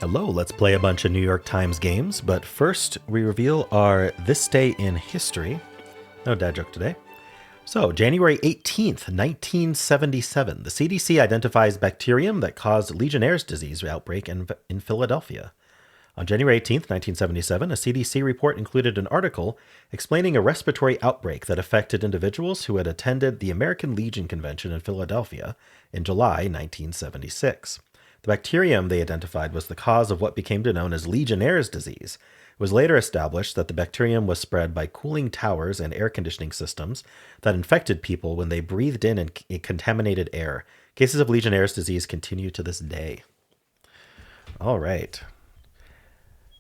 Hello, let's play a bunch of New York Times games, but first we reveal our This Day in History. No dad joke today. So, January 18th, 1977, the CDC identifies bacterium that caused Legionnaire's disease outbreak in Philadelphia. On January 18th, 1977, a CDC report included an article explaining a respiratory outbreak that affected individuals who had attended the American Legion Convention in Philadelphia in July 1976. The bacterium they identified was the cause of what became known as Legionnaire's disease. It was later established that the bacterium was spread by cooling towers and air conditioning systems that infected people when they breathed in contaminated air. Cases of Legionnaire's disease continue to this day. All right.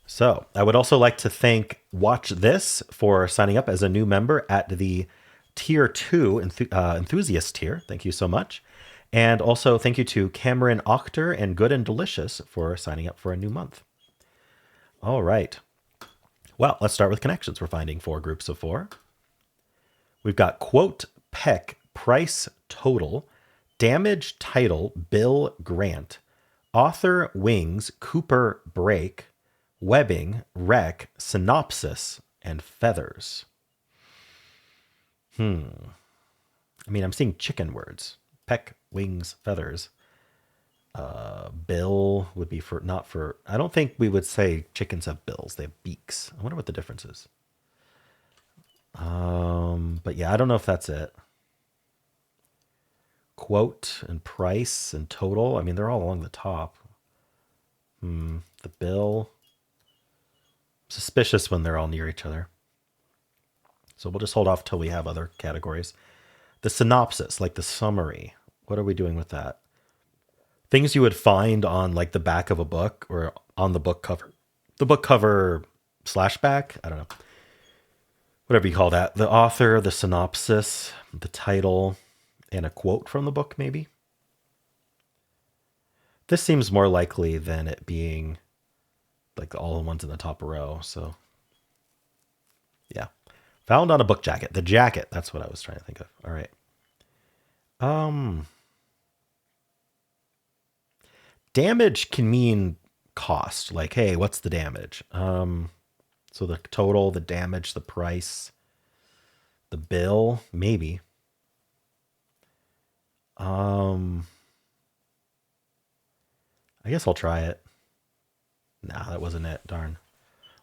So I would also like to thank Watch This for signing up as a new member at the Tier 2 enthusiast tier. Thank you so much. And also thank you to Cameron Octor and Good and Delicious for signing up for a new month. All right. Well, let's start with connections. We're finding 4 groups of 4. We've got quote, peck, price, total, damage, title, bill, grant, author, wings, Cooper, break, webbing, wreck, synopsis, and feathers. I mean, I'm seeing chicken words. Peck, wings, feathers. Bill would be for, not for, I don't think we would say chickens have bills. They have beaks. I wonder what the difference is. But yeah, I don't know if that's it. Quote and price and total. I mean, they're all along the top. The bill. Suspicious when they're all near each other. So we'll just hold off till we have other categories. The synopsis, like the summary. What are we doing with that? Things you would find on like the back of a book or on the book cover. The book cover / back? I don't know. Whatever you call that. The author, the synopsis, the title, and a quote from the book, maybe. This seems more likely than it being like all the ones in the top row. So, yeah. Found on a book jacket. The jacket. That's what I was trying to think of. All right. Damage can mean cost. Like, hey, what's the damage? So the total, the damage, the price, the bill, maybe. I guess I'll try it. Nah, that wasn't it. Darn.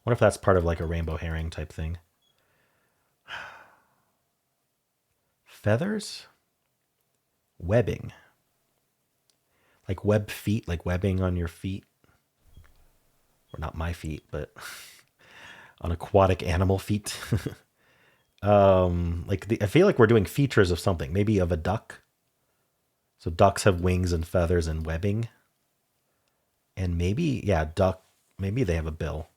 What if that's part of like a rainbow herring type thing? Feathers? Webbing. Like web feet, like webbing on your feet. Or not my feet, but on aquatic animal feet. I feel like we're doing features of something. Maybe of a duck. So ducks have wings and feathers and webbing. And maybe, yeah, duck, maybe they have a bill.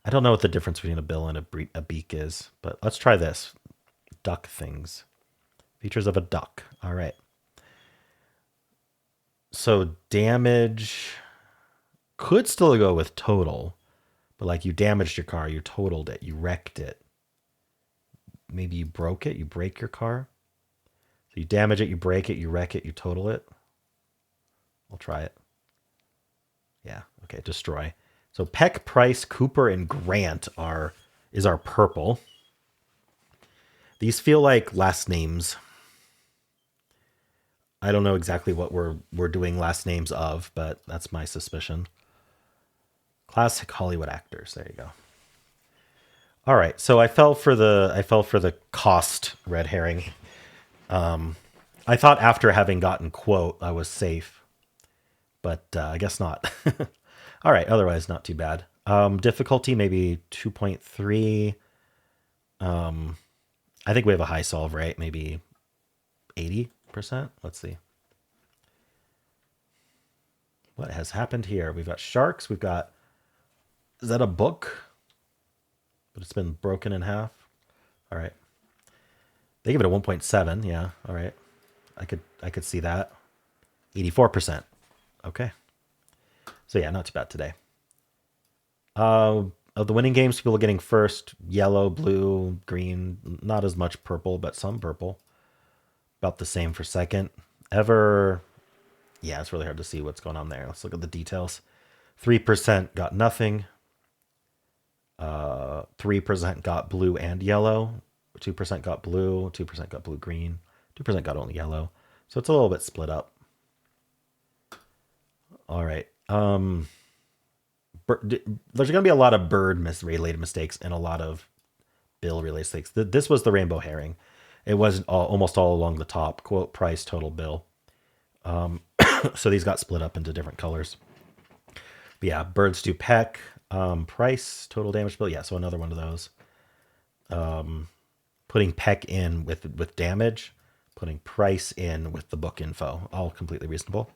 I don't know what the difference between a bill and a beak is, but let's try this. Duck things. Features of a duck. All right. So damage could still go with total, but like you damaged your car, you totaled it, you wrecked it. Maybe you broke it, you break your car. So you damage it, you break it, you wreck it, you total it. I'll try it. Yeah, okay, destroy. So Peck, Price, Cooper, and Grant is our purple. These feel like last names. I don't know exactly what we're doing last names of, but that's my suspicion. Classic Hollywood actors. There you go. All right, so I fell for the cost red herring. I thought after having gotten quote I was safe, but I guess not. All right, otherwise not too bad. Difficulty maybe 2.3. I think we have a high solve rate, maybe 80%. Let's see. What has happened here? We've got sharks. We've got, is that a book? But it's been broken in half. All right. They give it a 1.7. Yeah. All right. I could see that. 84%. Okay. So yeah, not too bad today. Of the winning games, people are getting first yellow, blue, green, not as much purple, but some purple. About the same for second. Yeah, it's really hard to see what's going on there. Let's look at the details. 3% got nothing. 3% got blue and yellow. 2% got blue. 2% got blue green. 2% got only yellow. So it's a little bit split up. All right. There's going to be a lot of bird-related mistakes and a lot of bill-related mistakes. This was the rainbow herring. It was almost all along the top. Quote, price, total bill. So these got split up into different colors. But yeah, birds do peck. Price, total damage bill. Yeah, so another one of those. Putting peck in with damage. Putting price in with the book info. All completely reasonable.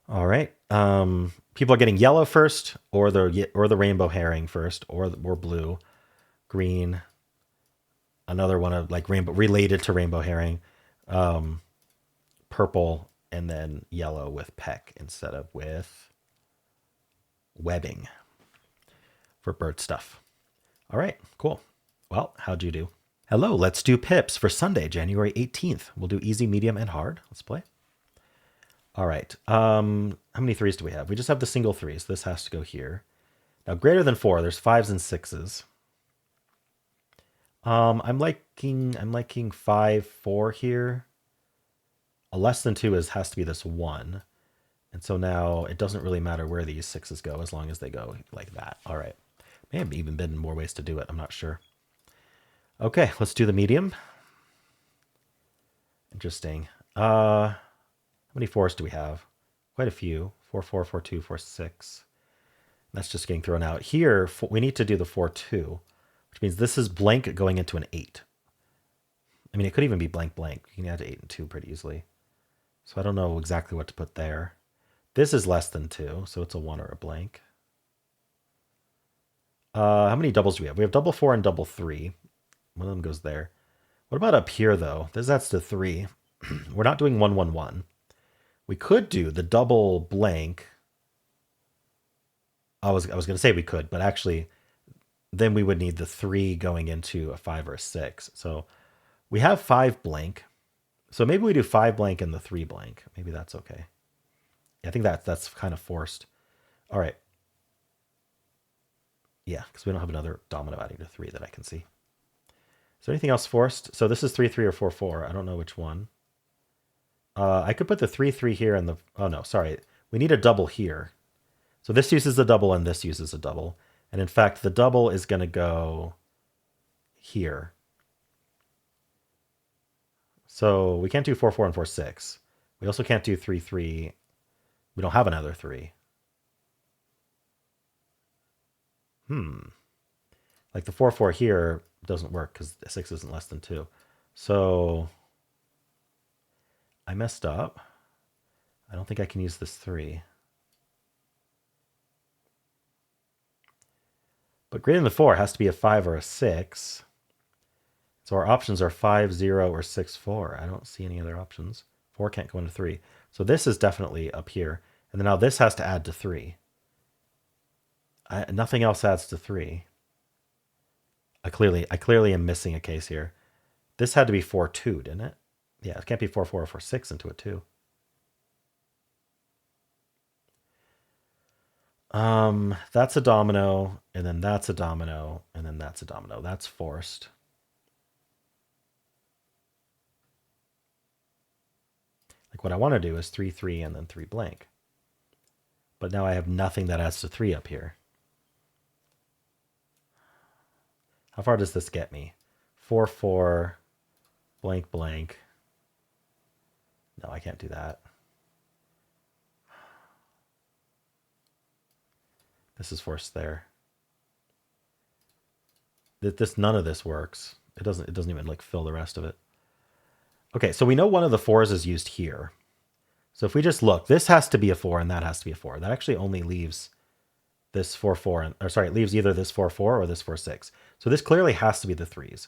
All right. People are getting yellow first, or the rainbow herring first, or blue, green. Another one of like rainbow related to rainbow herring, purple, and then yellow with peck instead of with webbing for bird stuff. All right, cool. Well, how'd you do? Hello, let's do pips for Sunday, January 18th. We'll do easy, medium, and hard. Let's play. All right. How many threes do we have? We just have the single threes. This has to go here. Now, greater than 4, there's 5s and 6s. I'm liking 5, 4 here. A less than 2 has to be this 1. And so now it doesn't really matter where these 6s go as long as they go like that. All right. May have even been more ways to do it. I'm not sure. Okay, let's do the medium. Interesting. How many 4s do we have? Quite a few. 4, 4, 4, 2, 4, 6. That's just getting thrown out. Here, we need to do the 4, 2, which means this is blank going into an 8. I mean, it could even be blank, blank. You can add 8 and 2 pretty easily. So I don't know exactly what to put there. This is less than 2, so it's a 1 or a blank. How many doubles do we have? We have double 4 and double 3. One of them goes there. What about up here, though? This adds to 3. We're not doing 1, 1, 1. We could do the double blank. I was going to say we could, but actually, then we would need the 3 going into a 5 or a 6. So we have 5 blank. So maybe we do 5 blank and the 3 blank. Maybe that's okay. I think that's kind of forced. All right. Yeah, because we don't have another domino adding to 3 that I can see. Is there anything else forced? So this is 3, 3 or 4, 4. I don't know which one. I could put the 3, 3 here and the... Oh, no, sorry. We need a double here. So this uses a double and this uses a double. And in fact, the double is going to go here. So we can't do 4, 4, and 4, 6. We also can't do 3, 3. We don't have another 3. Like the 4, 4 here doesn't work because 6 isn't less than 2. So I messed up. I don't think I can use this 3. But greater than 4 has to be a 5 or a 6. So our options are 5, 0, or 6, 4. I don't see any other options. 4 can't go into 3. So this is definitely up here. And then now this has to add to 3. Nothing else adds to 3. I clearly am missing a case here. This had to be 4, 2, didn't it? Yeah, it can't be 4, 4, or 4, 6 into a 2. That's a domino, and then that's a domino, and then that's a domino. That's forced. Like what I want to do is 3, 3, and then 3 blank. But now I have nothing that adds to 3 up here. How far does this get me? 4, 4, blank, blank. No, I can't do that. This is forced there. None of this works. It doesn't even like fill the rest of it. Okay, so we know one of the 4s is used here. So if we just look, this has to be a 4 and that has to be a 4. That actually only leaves this 4, 4, it leaves either this 4, 4 or this 4, 6. So this clearly has to be the 3s.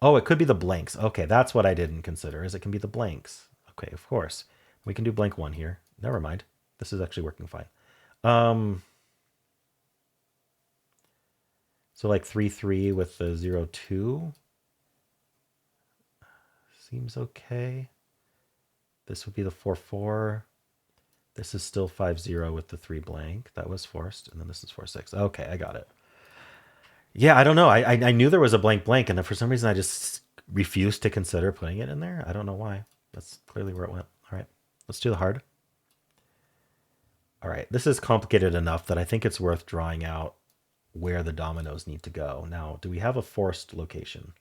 Oh, it could be the blanks. Okay, that's what I didn't consider, is it can be the blanks. Okay, of course. We can do blank 1 here. Never mind. This is actually working fine. So like 3, 3 with the 0, 2. Seems okay. This would be the 4, 4. This is still 5-0 with the 3 blank. That was forced. And then this is 4-6. Okay, I got it. Yeah, I don't know. I knew there was a blank blank, and then for some reason I just refused to consider putting it in there. I don't know why. That's clearly where it went. All right, let's do the hard. All right, this is complicated enough that I think it's worth drawing out where the dominoes need to go. Now, do we have a forced location?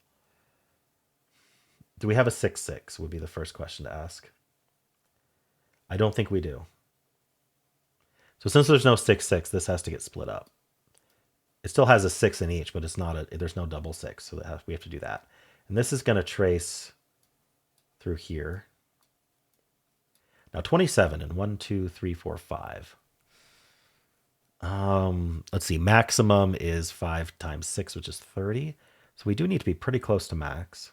Do we have a 6-6 would be the first question to ask. I don't think we do. So since there's no 6-6, this has to get split up. It still has a 6 in each, but it's not a, there's no double 6, so we have to do that. And this is going to trace through here. Now 27 and 1, 2, 3, 4, 5. Let's see. Maximum is 5 times 6, which is 30. So we do need to be pretty close to max.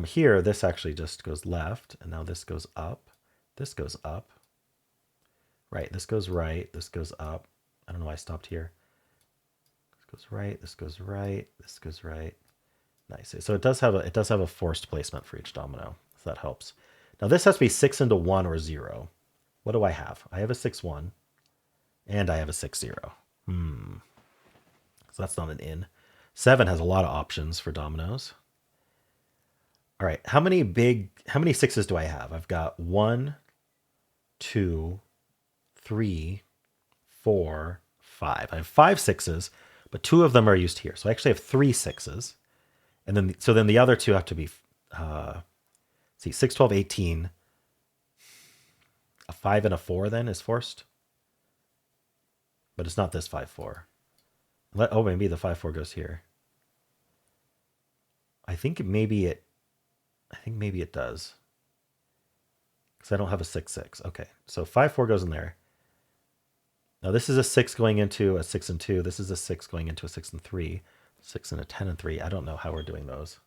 Here, this actually just goes left, and now this goes up. This goes up. Right, this goes right. This goes up. I don't know why I stopped here. This goes right. This goes right. This goes right. Nice. So it does have a forced placement for each domino. So that helps. Now this has to be 6 into 1 or 0. What do I have? I have a 6-1, and I have a 6-0. So that's not an in. 7 has a lot of options for dominoes. All right, how many 6s do I have? I've got 1, 2, 3, 4, 5. I have 5 6s, but 2 of them are used here. So I actually have 3 6s. And then then the other 2 have to be 6, 12, 18. A 5 and a 4 then is forced. But it's not this 5, 4. Oh, maybe the 5, 4 goes here. I think maybe it does. Because I don't have a 6, 6. Okay, so 5, 4 goes in there. Now this is a 6 going into a 6 and 2. This is a 6 going into a 6 and 3. 6 and a 10 and 3. I don't know how we're doing those.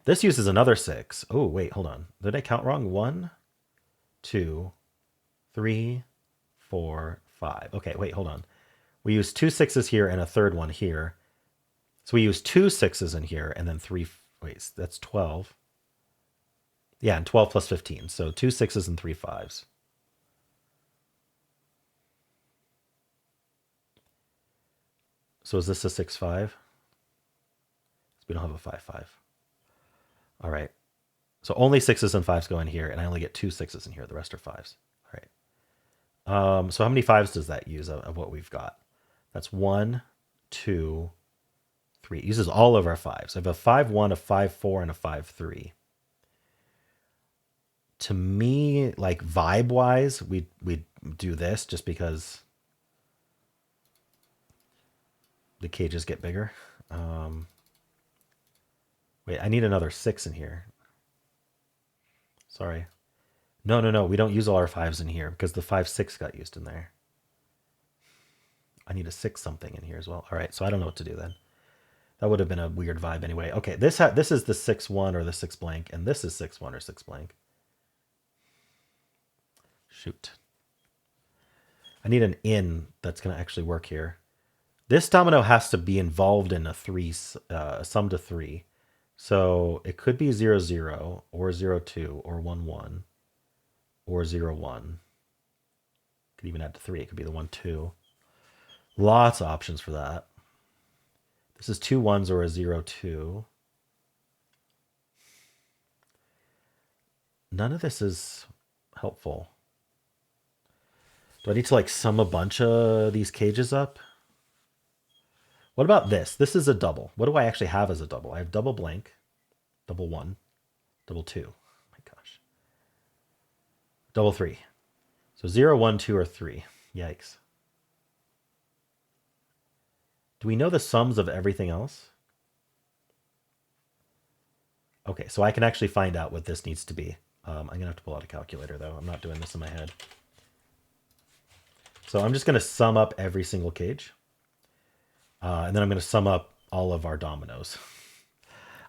This uses another 6. Oh, wait, hold on. Did I count wrong? 1, 2, 3, 4, 5. Okay, wait, hold on. We use 2 6s here and a third one here. So we use 2 6s in here and then 3. Wait, that's 12. Yeah, and 12 plus 15. So 2 6s and 3 5s. So is this a 6, 5? We don't have a 5, 5. All right. So only 6s and 5s go in here, and I only get 2 6s in here. The rest are 5s. All right. So how many 5s does that use of what we've got? That's 1, 2, 3. It uses all of our 5s. I have a 5, 1, a 5, 4, and a 5, 3. To me, like vibe-wise, we do this just because the cages get bigger. Wait, I need another 6 in here. Sorry. No. We don't use all our 5s in here because the 5, 6 got used in there. I need a 6 something in here as well. All right, so I don't know what to do then. That would have been a weird vibe anyway. Okay, this is the 6, 1 or the 6 blank, and this is 6, 1 or 6 blank. Shoot. I need an in that's going to actually work here. This domino has to be involved in a 3, sum to 3. So it could be 0, 0, or 0, 2, or 1, 1, or 0, 1. Could even add to 3. It could be the 1, 2. Lots of options for that. This is 2 1s or a 0, 2. None of this is helpful. Do I need to like sum a bunch of these cages up? What about this? This is a double. What do I actually have as a double? I have double blank, double 1, double 2. Oh my gosh. Double 3. So 0, 1, 2, or 3. Yikes. Do we know the sums of everything else? Okay, so I can actually find out what this needs to be. I'm going to have to pull out a calculator, though. I'm not doing this in my head. So I'm just going to sum up every single cage. And then I'm going to sum up all of our dominoes.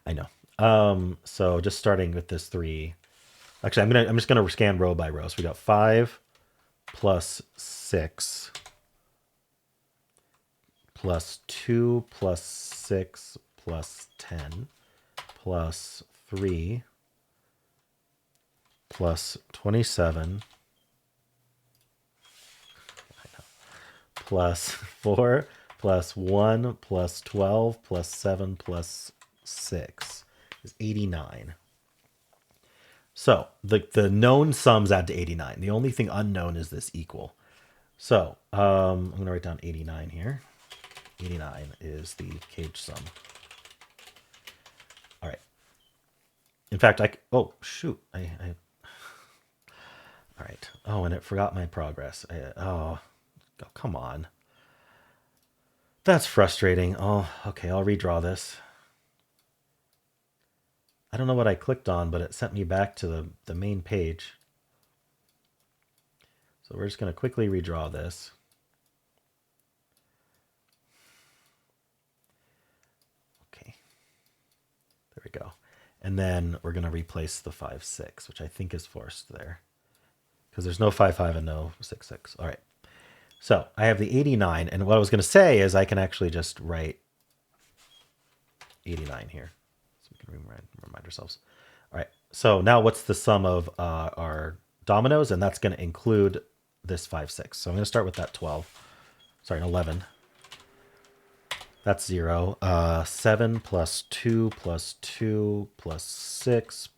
I know. So just starting with this 3. Actually, I'm just going to scan row by row. So we got 5 plus 6 plus 2 plus 6 plus 10 plus 3 plus 27 plus 4 plus 1 plus 12 plus 7 plus 6 is 89. So the known sums add to 89. The only thing unknown is this equal. So I'm going to write down 89 here. 89 is the cage sum. All right. In fact, oh, shoot. All right. Oh, and it forgot my progress. Oh, come on. That's frustrating. Oh, okay. I'll redraw this. I don't know what I clicked on, but it sent me back to the main page. So we're just going to quickly redraw this. Okay. There we go. And then we're going to replace the 5, 6, which I think is forced there. Because there's no 5, 5 and no 6, 6. All right. So I have the 89. And what I was going to say is I can actually just write 89 here. So we can remind ourselves. All right. So now what's the sum of our dominoes? And that's going to include this 5, 6. So I'm going to start with that 12. Sorry, 11. That's 0. 7 plus 2 plus 2 plus 6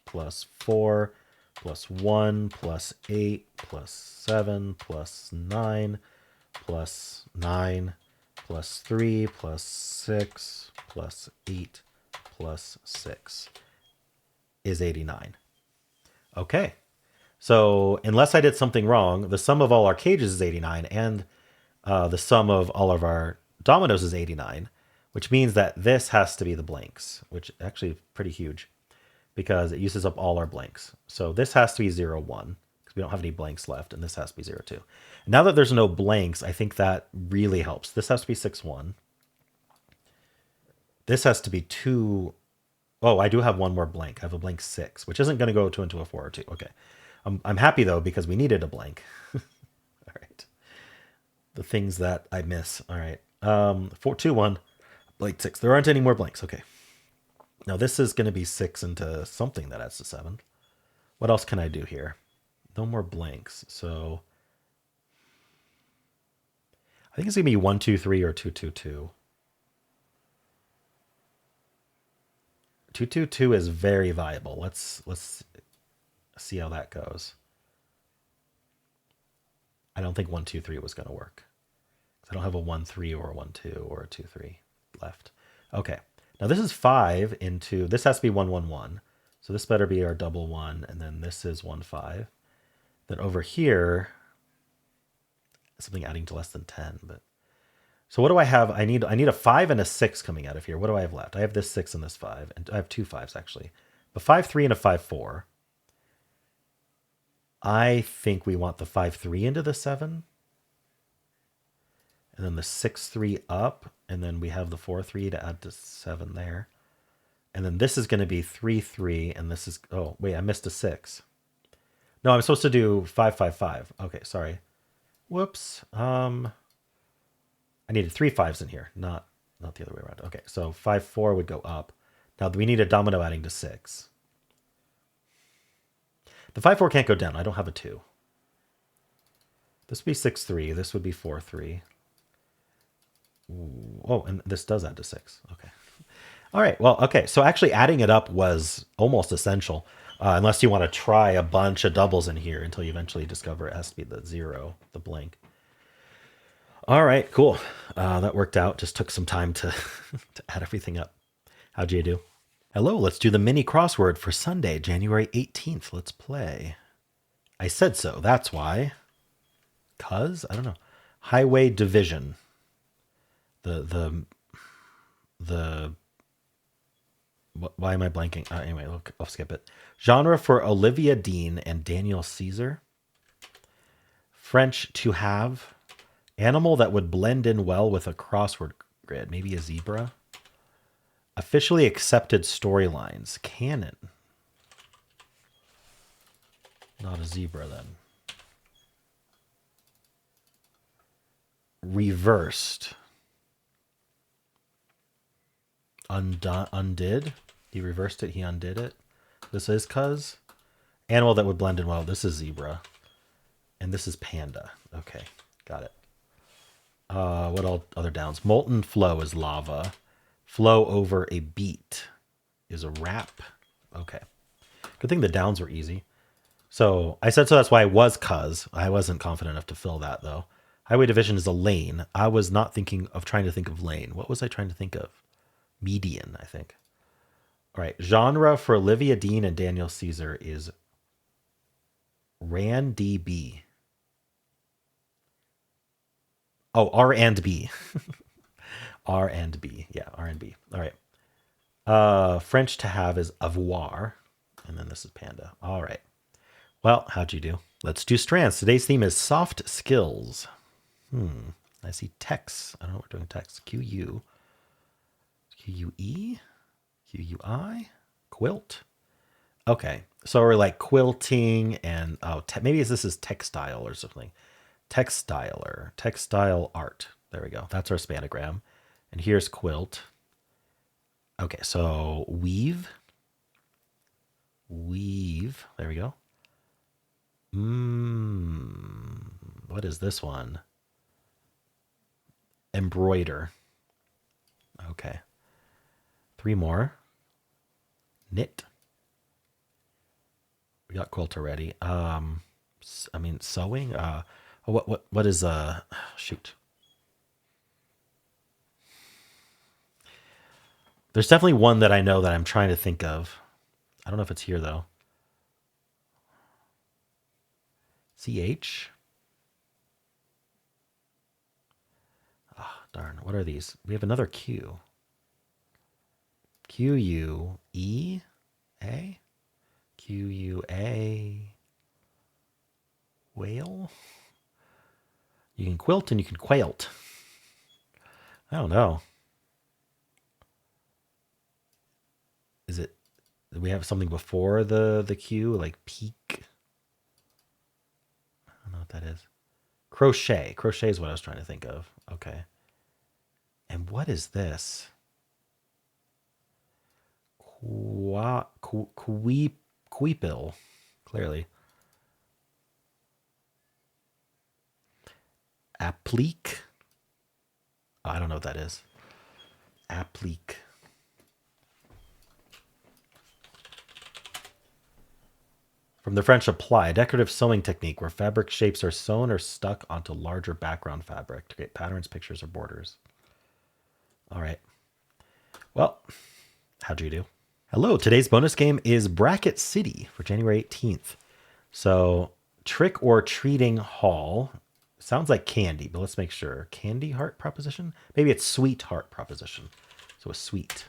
plus 4 plus 1 plus 8 plus 7 plus 9 plus 9 plus 3 plus 6 plus 8 plus 6 is 89. Okay. So unless I did something wrong, the sum of all our cages is 89, and the sum of all of our dominoes is 89, which means that this has to be the blanks, which actually is pretty huge because it uses up all our blanks. So this has to be 0, 1 because we don't have any blanks left, and this has to be 0, 2. Now that there's no blanks, I think that really helps. This has to be 6, 1. This has to be 2. Oh, I do have one more blank. I have a blank 6, which isn't going to go into a 4 or 2. Okay. I'm happy, though, because we needed a blank. All right. The things that I miss. All right. 4, 2, 1, blank 6. There aren't any more blanks. Okay. Now this is going to be 6 into something that adds to 7. What else can I do here? No more blanks. So I think it's going to be 1, 2, 3 or 2, 2, 2. 2, 2, 2 is very viable. Let's see how that goes. I don't think 1, 2, 3 was going to work. I don't have a 1, 3 or a 1, 2 or a 2, 3 left. Okay. Now this is 5 into, this has to be 1, 1, 1. So this better be our double 1, and then this is 1, 5. Then over here, something adding to less than 10. But so what do I have? I need a 5 and a 6 coming out of here. What do I have left? I have this 6 and this 5, and I have 2 5s actually. A 5, 3 and a 5, 4. I think we want the 5, 3 into the 7. And then the 6, 3 up. And then we have the 4, 3 to add to 7 there. And then this is going to be 3, 3. And this is, oh, wait, I missed a 6. No, I'm supposed to do 5, 5, 5. Okay, sorry. Whoops. I needed 3 5s in here, not the other way around. Okay, so 5, 4 would go up. Now we need a domino adding to 6. The 5, 4 can't go down. I don't have a 2. This would be 6, 3. This would be 4, 3. Ooh. Oh, and this does add to 6. Okay. All right. Well, okay. So actually adding it up was almost essential, unless you want to try a bunch of doubles in here until you eventually discover it has to be the 0, the blank. All right, cool. That worked out. Just took some time to, to add everything up. How'd you do? Hello, let's do the mini crossword for Sunday, January 18th. Let's play. I said so. That's why. Cuz? I don't know. Highway division. Why am I blanking? Anyway, look, I'll skip it. Genre for Olivia Dean and Daniel Caesar. French to have. Animal that would blend in well with a crossword grid. Maybe a zebra. Officially accepted storylines. Canon. Not a zebra then. Reversed. Undid. He reversed it. He undid it. This is cuz. Animal that would blend in well. This is zebra. And this is panda. Okay. Got it. What all other downs? Molten flow is lava. Flow over a beat is a rap. Okay. Good thing the downs were easy. So I said so that's why it was cuz. I wasn't confident enough to fill that though. Highway division is a lane. I was not trying to think of lane. What was I trying to think of? Median, I think. All right. Genre for Olivia Dean and Daniel Caesar is RANDB. Oh, R and B. R and B. Yeah, R and B. All right. French to have is avoir. And then this is panda. All right. Well, how'd you do? Let's do strands. Today's theme is soft skills. I see text. I don't know what we're doing text. QU. QUE? QUI? Quilt? Okay. So we're like quilting and, maybe this is textile or something. Textile art. There we go. That's our spanogram. And here's quilt. Okay, so weave. There we go. What is this one? Embroider. Okay. 3 more. Knit. We got quilt already. Sewing. What is shoot. There's definitely one that I know that I'm trying to think of. I don't know if it's here though. CH. Oh, darn. What are these? We have another Q. QUEA. QUA. Whale. You can quilt and you can quailt. I don't know. Is it? Do we have something before the Q, like peak? I don't know what that is. Crochet. Crochet is what I was trying to think of. Okay. And what is this? Queepil. Clearly. Applique. I don't know what that is. Applique. From the French, apply, a decorative sewing technique where fabric shapes are sewn or stuck onto larger background fabric to create patterns, pictures, or borders. All right. Well, how'd you do? Hello. Today's bonus game is Bracket City for January 18th. So, trick or treating hall. Sounds like candy, but let's make sure. Candy heart proposition? Maybe it's sweetheart proposition. So a sweet.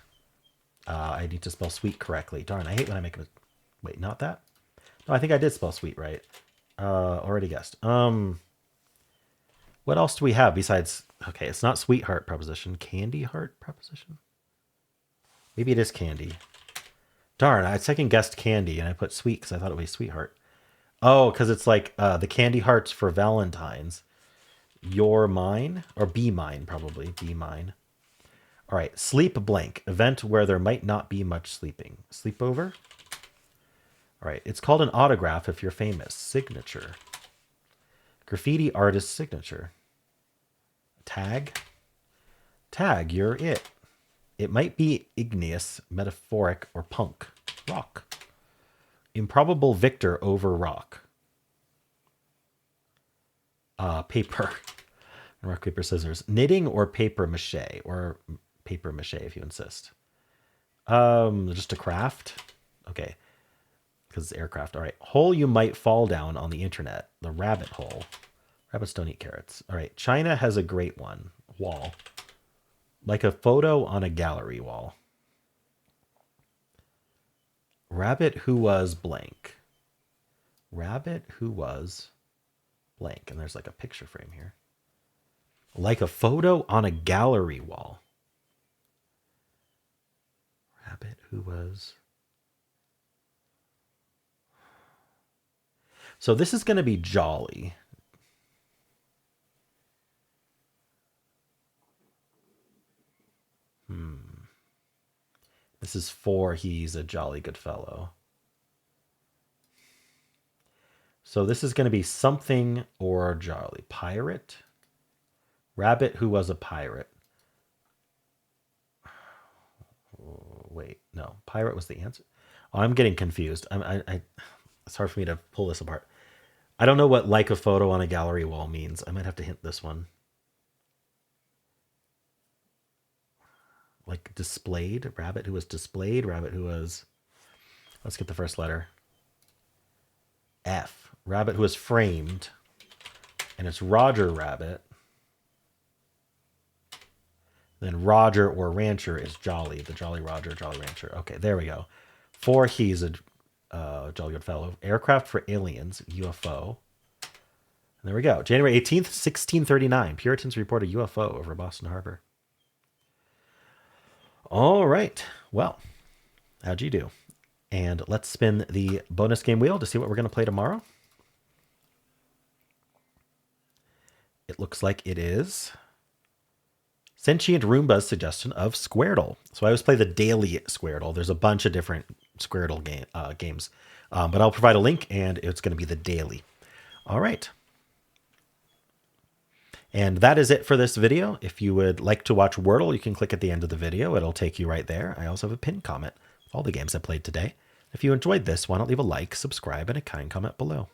I need to spell sweet correctly. Darn, I hate when I make a... Wait, not that? No, I think I did spell sweet right. Already guessed. What else do we have besides... Okay, it's not sweetheart proposition. Candy heart proposition? Maybe it is candy. Darn, I second guessed candy and I put sweet because I thought it was sweetheart. Oh, because it's like the candy hearts for Valentine's. You're mine, or be mine, probably. Be mine. All right, sleep blank. Event where there might not be much sleeping. Sleepover? All right, it's called an autograph if you're famous. Signature. Graffiti artist signature. Tag? Tag, you're it. It might be igneous, metaphoric, or punk. Rock. Improbable victor over rock. Paper. Rock, paper, scissors. Knitting or paper mache. Or paper mache if you insist. Just a craft. Okay. Because it's aircraft. All right. Hole you might fall down on the internet. The rabbit hole. Rabbits don't eat carrots. All right. China has a great one. Wall. Like a photo on a gallery wall. Rabbit who was blank. Rabbit who was blank. And there's like a picture frame here. Like a photo on a gallery wall. Rabbit who was... So this is going to be jolly. This is for he's a jolly good fellow. So this is going to be something or jolly. Pirate, Rabbit who was a pirate. Wait, no. Pirate was the answer. Oh, I'm getting confused. It's hard for me to pull this apart. I don't know what like a photo on a gallery wall means. I might have to hint this one. Like displayed. Rabbit who was displayed. Rabbit who was... Let's get the first letter. F. Rabbit who was framed. And it's Roger Rabbit. Then Roger or Rancher is Jolly. The Jolly Roger, Jolly Rancher. Okay, there we go. For he's a jolly good fellow. Aircraft for aliens, UFO. And there we go. January 18th, 1639. Puritans report a UFO over Boston Harbor. All right. Well, how'd you do? And let's spin the bonus game wheel to see what we're going to play tomorrow. It looks like it is Sentient Roomba's suggestion of Squirtle. So I always play the daily Squirtle. There's a bunch of different Squirtle games, but I'll provide a link, and it's going to be the daily. All right. And that is it for this video. If you would like to watch Wordle, you can click at the end of the video. It'll take you right there. I also have a pinned comment with all the games I played today. If you enjoyed this, why not leave a like, subscribe, and a kind comment below.